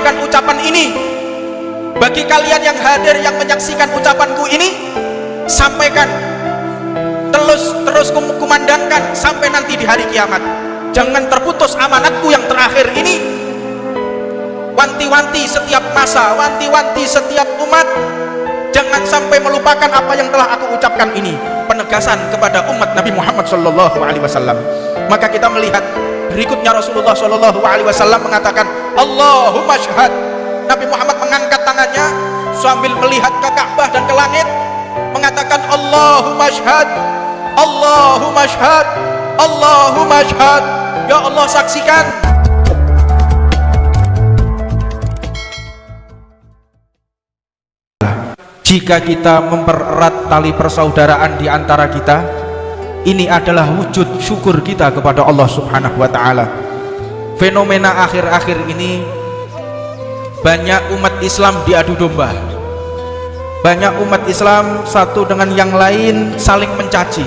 sampaikan ucapan ini bagi kalian yang hadir, yang menyaksikan ucapanku ini. Sampaikan, terus kumandangkan sampai nanti di hari kiamat. Jangan terputus amanatku yang terakhir ini. Wanti-wanti setiap masa, wanti-wanti setiap umat, jangan sampai melupakan apa yang telah aku ucapkan ini. Penegasan kepada umat Nabi Muhammad SAW. Maka kita melihat berikutnya Rasulullah SAW mengatakan, Allahumma syahad. Nabi Muhammad mengangkat tangannya sambil melihat ke Ka'bah dan ke langit, mengatakan Allahumma syahad, Allahumma syahad, Allahumma syahad. Ya Allah, saksikan. Jika kita mempererat tali persaudaraan di antara kita, ini adalah wujud syukur kita kepada Allah Subhanahu wa Ta'ala. Fenomena akhir-akhir ini, banyak umat Islam diadu domba. Banyak umat Islam satu dengan yang lain saling mencaci.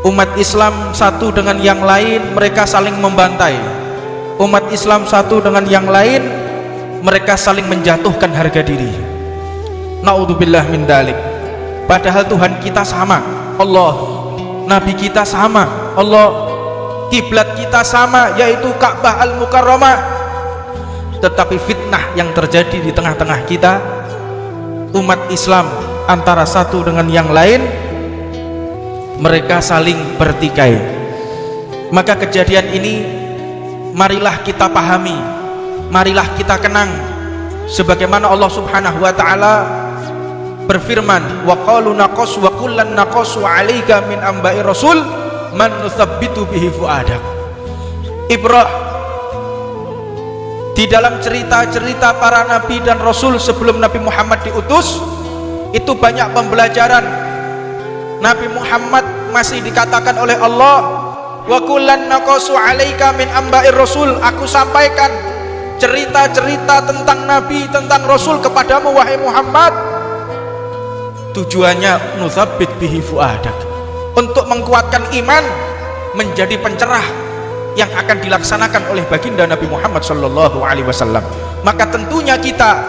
Umat Islam satu dengan yang lain mereka saling membantai. Umat Islam satu dengan yang lain mereka saling menjatuhkan harga diri. Naudzubillah min dalik. Padahal Tuhan kita sama, Allah. Nabi kita sama, Allah. Kiblat kita sama, yaitu Ka'bah Al-Mukarramah. Tetapi fitnah yang terjadi di tengah-tengah kita, umat Islam antara satu dengan yang lain mereka saling bertikai. Maka kejadian ini marilah kita pahami, marilah kita kenang, sebagaimana Allah Subhanahu wa Ta'ala berfirman, wa qalu naqas wa kullan naqasu 'alaika min amba'i rasul man nuthabbitu bihi fuadak. Ibrah, di dalam cerita-cerita para nabi dan rasul sebelum Nabi Muhammad diutus, itu banyak pembelajaran. Nabi Muhammad masih dikatakan oleh Allah, wa kullan naqasu 'alaika min amba'ir rasul, aku sampaikan cerita-cerita tentang nabi, tentang rasul kepadamu wahai Muhammad. Tujuannya nutsabbit bihi fuadak, untuk menguatkan iman, menjadi pencerah yang akan dilaksanakan oleh baginda Nabi Muhammad SAW. Maka tentunya kita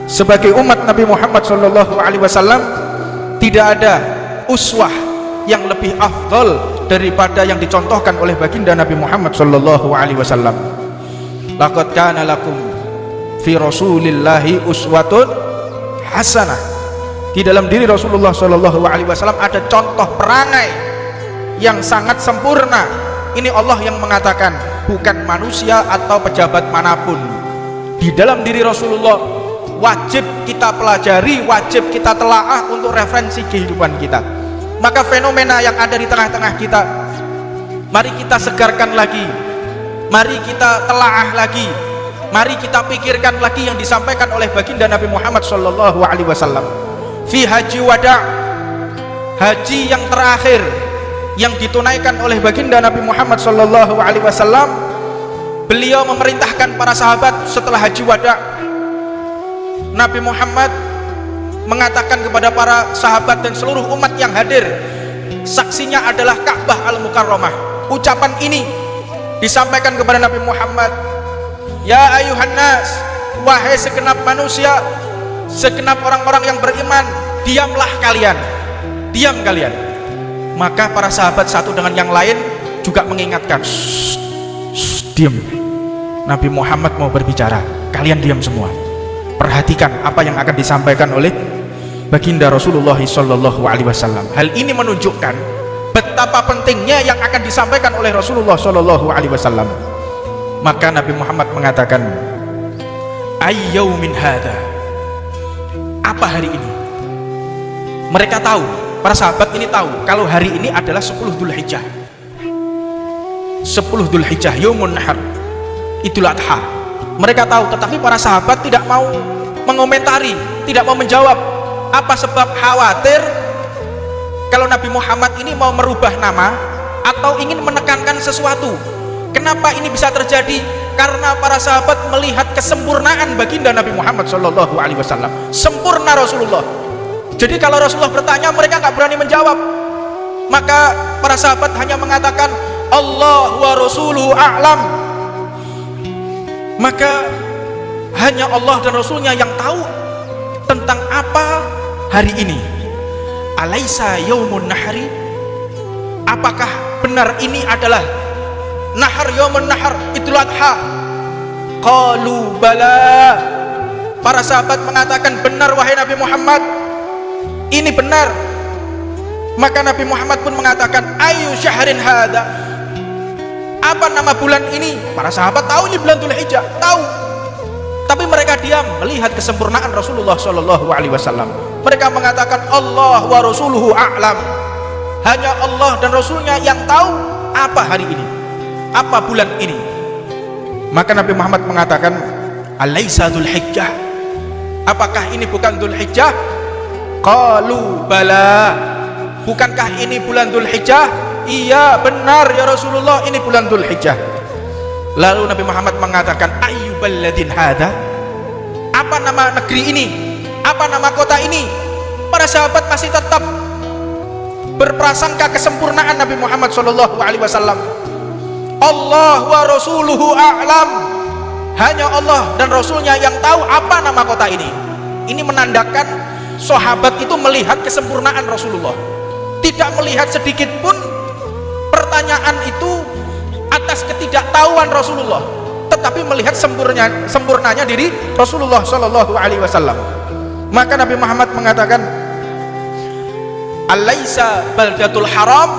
sebagai umat Nabi Muhammad SAW tidak ada uswah yang lebih afdal daripada yang dicontohkan oleh baginda Nabi Muhammad SAW. Laqad kana lakum fi rasulillahi uswatun hasanah. Di dalam diri Rasulullah SAW ada contoh perangai yang sangat sempurna. Ini Allah yang mengatakan, bukan manusia atau pejabat manapun. Di dalam diri Rasulullah wajib kita pelajari, wajib kita telaah untuk referensi kehidupan kita. Maka fenomena yang ada di tengah-tengah kita, mari kita segarkan lagi, mari kita telaah lagi, mari kita pikirkan lagi yang disampaikan oleh baginda Nabi Muhammad SAW. Fi haji wada', haji yang terakhir yang ditunaikan oleh baginda Nabi Muhammad SAW, beliau memerintahkan para sahabat setelah haji wada'. Nabi Muhammad mengatakan kepada para sahabat dan seluruh umat yang hadir, saksinya adalah Ka'bah Al-Mukarramah. Ucapan ini disampaikan kepada Nabi Muhammad, ya ayuhan nas, wahai segenap manusia, segenap orang-orang yang beriman, diamlah kalian, diam kalian. Maka para sahabat satu dengan yang lain juga mengingatkan, diam, Nabi Muhammad mau berbicara, kalian diam semua, perhatikan apa yang akan disampaikan oleh baginda Rasulullah SAW. Hal ini menunjukkan betapa pentingnya yang akan disampaikan oleh Rasulullah SAW. Maka Nabi Muhammad mengatakan, ayyaumin hadha, apa hari ini? Mereka tahu, para sahabat ini tahu kalau hari ini adalah 10 Dzulhijjah. 10 Dzulhijjah, Yaumun Nahar, Idul Adha. Mereka tahu, tetapi para sahabat tidak mau mengomentari, tidak mau menjawab. Apa sebab? Khawatir kalau Nabi Muhammad ini mau merubah nama atau ingin menekankan sesuatu. Kenapa ini bisa terjadi? Karena para sahabat melihat kesempurnaan baginda Nabi Muhammad SAW. Sempurna Rasulullah. Jadi kalau Rasulullah bertanya, mereka nggak berani menjawab. Maka para sahabat hanya mengatakan, Allah wa rasuluhu a'lam. Maka hanya Allah dan Rasulnya yang tahu tentang apa hari ini. Alaisa yaumun nahri, apakah benar ini adalah nahar, yaumun nahar, Idul Adha? Qalu bala, para sahabat mengatakan benar wahai Nabi Muhammad, ini benar. Maka Nabi Muhammad pun mengatakan ayu syahrin hadha, apa nama bulan ini? Para sahabat tahu ini bulan Dzulhijjah, tahu, tapi mereka diam melihat kesempurnaan Rasulullah SAW. Mereka mengatakan Allah wa rasuluhu a'lam, hanya Allah dan Rasulnya yang tahu apa hari ini, apa bulan ini. Maka Nabi Muhammad mengatakan alaisa Dzulhijjah, apakah ini bukan Dzulhijjah? Qalu bala, bukankah ini bulan Dzulhijjah? Iya benar ya Rasulullah, ini bulan Dzulhijjah. Lalu Nabi Muhammad mengatakan ayyuballadin hada, apa nama negeri ini, apa nama kota ini? Para sahabat masih tetap berprasangka kesempurnaan Nabi Muhammad SAW. Allah wa rasuluhu a'lam, hanya Allah dan Rasulnya yang tahu apa nama kota ini. Ini menandakan sahabat itu melihat kesempurnaan Rasulullah, tidak melihat sedikit pun pertanyaan itu atas ketidaktahuan Rasulullah, tetapi melihat sempurnanya diri Rasulullah SAW. Maka Nabi Muhammad mengatakan alaisa baldatul haram,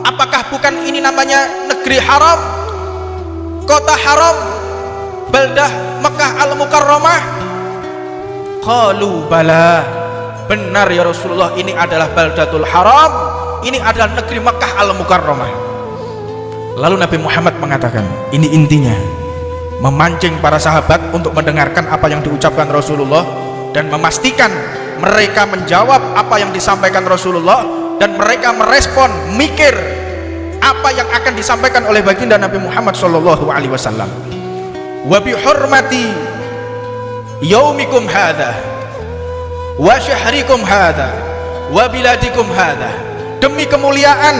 apakah bukan ini namanya negeri haram, kota haram, baldah Mekah al-Mukarramah? Qalu bala, benar ya Rasulullah, ini adalah baldatul haram, ini adalah negeri Mekah al-Mukarramah. Lalu Nabi Muhammad mengatakan, ini intinya memancing para sahabat untuk mendengarkan apa yang diucapkan Rasulullah dan memastikan mereka menjawab apa yang disampaikan Rasulullah, dan mereka merespon, mikir apa yang akan disampaikan oleh baginda Nabi Muhammad SAW. Wa bi hurmati yaumikum hadha wa syahrikum hadha wa biladikum hadha, demi kemuliaan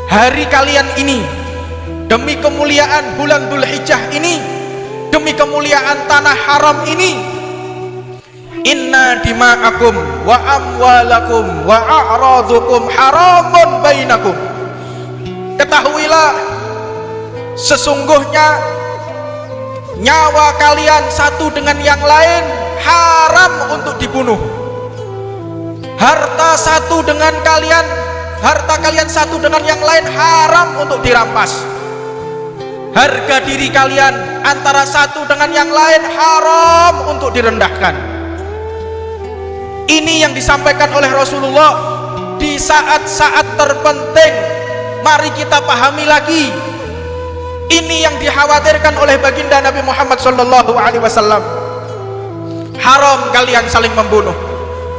hari kalian ini, demi kemuliaan bulan Dzulhijjah ini, demi kemuliaan tanah haram ini, inna dima'akum wa amwalakum wa a'radhukum haramun bainakum, ketahuilah sesungguhnya nyawa kalian satu dengan yang lain haram untuk dibunuh, harta kalian satu dengan yang lain haram untuk dirampas, harga diri kalian antara satu dengan yang lain haram untuk direndahkan. Ini yang disampaikan oleh Rasulullah di saat-saat terpenting. Mari kita pahami lagi, ini yang dikhawatirkan oleh baginda Nabi Muhammad SAW. Haram kalian saling membunuh,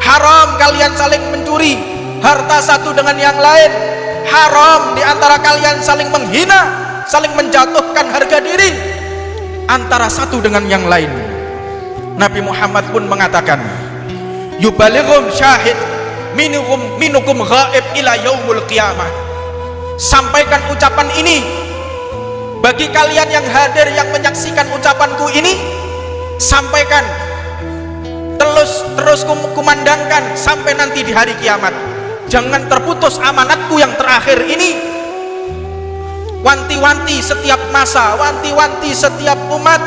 haram kalian saling mencuri harta satu dengan yang lain, haram diantara kalian saling menghina, saling menjatuhkan harga diri antara satu dengan yang lain. Nabi Muhammad pun mengatakan yubalighum syahid minukum ghaib ila yaumul qiyamah, sampaikan ucapan ini bagi kalian yang hadir, yang menyaksikan ucapanku ini, sampaikan terus kumandangkan sampai nanti di hari kiamat. Jangan terputus amanatku yang terakhir ini. Wanti-wanti setiap masa, wanti-wanti setiap umat,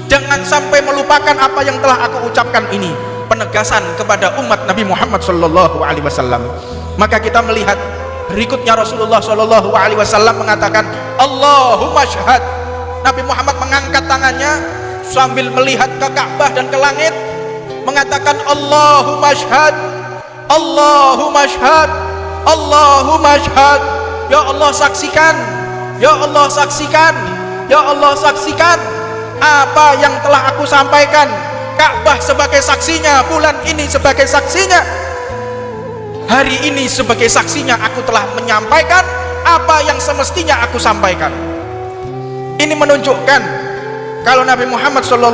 jangan sampai melupakan apa yang telah aku ucapkan ini. Penegasan kepada umat Nabi Muhammad SAW. Maka kita melihat berikutnya Rasulullah SAW mengatakan Allahumma syahad. Nabi Muhammad mengangkat tangannya sambil melihat ke Ka'bah dan ke langit, mengatakan Allahumma syahad, Allahumma syahad, Allahumma syahad. Ya Allah saksikan, ya Allah saksikan, ya Allah saksikan apa yang telah aku sampaikan. Ka'bah sebagai saksinya, bulan ini sebagai saksinya, hari ini sebagai saksinya, aku telah menyampaikan apa yang semestinya aku sampaikan. Ini menunjukkan kalau Nabi Muhammad SAW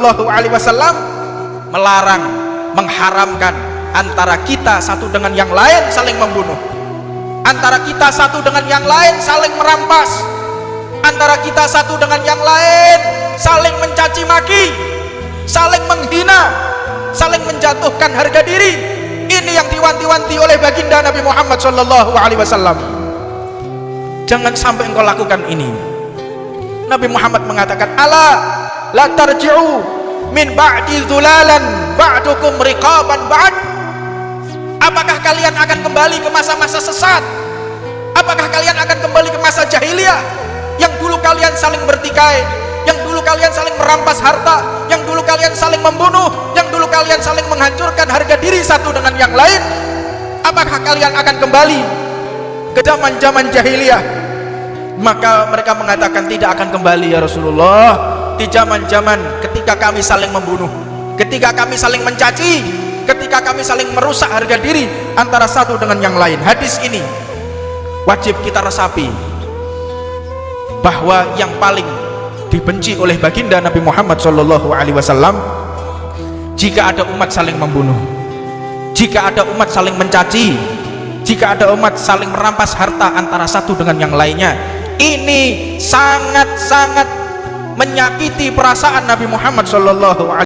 melarang, mengharamkan antara kita satu dengan yang lain saling membunuh, antara kita satu dengan yang lain saling merampas, antara kita satu dengan yang lain saling mencaci maki, saling menghina, saling menjatuhkan harga diri. Ini yang diwanti-wanti oleh baginda Nabi Muhammad sallallahu alaihi wasallam. Jangan sampai engkau lakukan ini. Nabi Muhammad mengatakan, ala la tarji'u min ba'di dhulalan ba'dukum riqaban ba'd. Apakah kalian akan kembali ke masa-masa sesat? Apakah kalian akan kembali ke masa jahiliyah yang dulu kalian saling bertikai, yang dulu kalian saling merampas harta, yang dulu kalian saling membunuh, yang dulu kalian saling menghancurkan harga diri satu dengan yang lain? Apakah kalian akan kembali ke zaman-zaman jahiliyah? Maka mereka mengatakan, tidak akan kembali ya Rasulullah. Di zaman-zaman ketika kami saling membunuh, ketika kami saling mencaci, ketika kami saling merusak harga diri antara satu dengan yang lain. Hadis ini wajib kita resapi, bahwa yang paling dibenci oleh baginda Nabi Muhammad sallallahu alaihi wasallam jika ada umat saling membunuh, jika ada umat saling mencaci, jika ada umat saling merampas harta antara satu dengan yang lainnya. Ini sangat-sangat menyakiti perasaan Nabi Muhammad sallallahu alaihi wasallam.